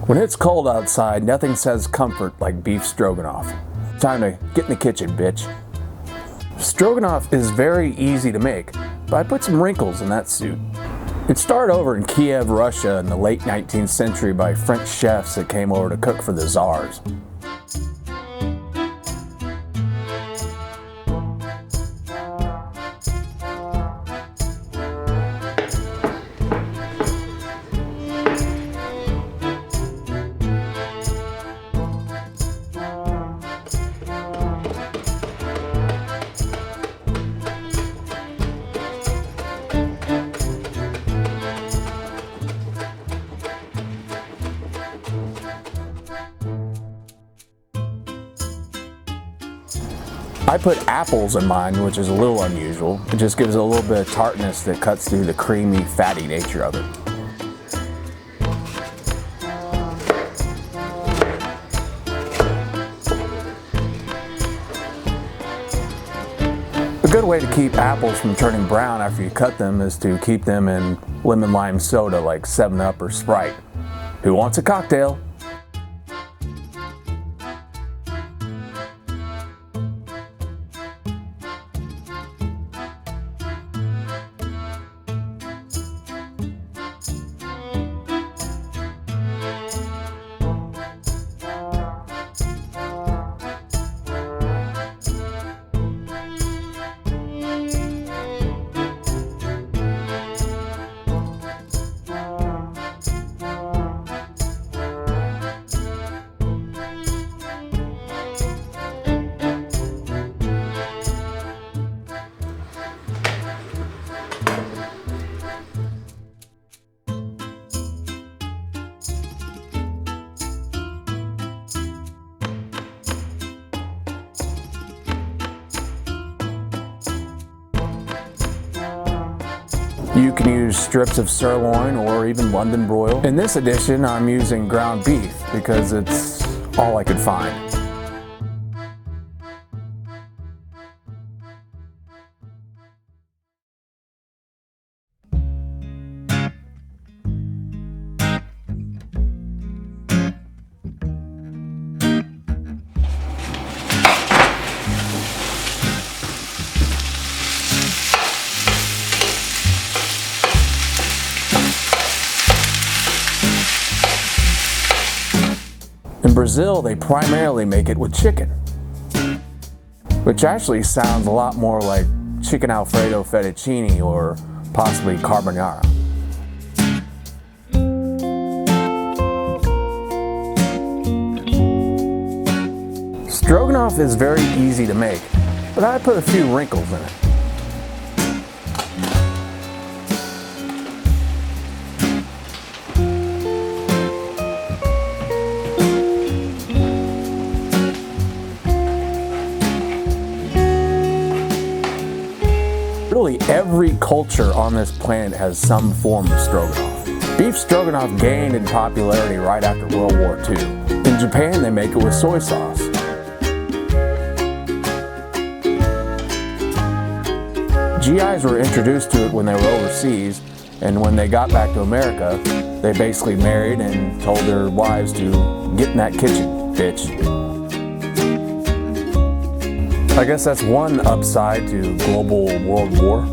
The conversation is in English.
When it's cold outside, nothing says comfort like beef stroganoff. Time to get in the kitchen, bitch. Stroganoff is very easy to make, but I put some wrinkles in that suit. It started over in Kiev, Russia in the late 19th century by French chefs that came over to cook for the czars. I put apples in mine, which is a little unusual. It just gives it a little bit of tartness that cuts through the creamy, fatty nature of it. A good way to keep apples from turning brown after you cut them is to keep them in lemon lime soda like 7-Up or Sprite. Who wants a cocktail? You can use strips of sirloin or even London broil. In this edition, I'm using ground beef because it's all I could find. In Brazil, they primarily make it with chicken, which actually sounds a lot more like chicken Alfredo fettuccine or possibly carbonara. Stroganoff is very easy to make, but I put a few wrinkles in it. Really, every culture on this planet has some form of stroganoff. Beef stroganoff gained in popularity right after World War II. In Japan, they make it with soy sauce. GIs were introduced to it when they were overseas, and when they got back to America, they basically married and told their wives to get in that kitchen, bitch. I guess that's one upside to global world war.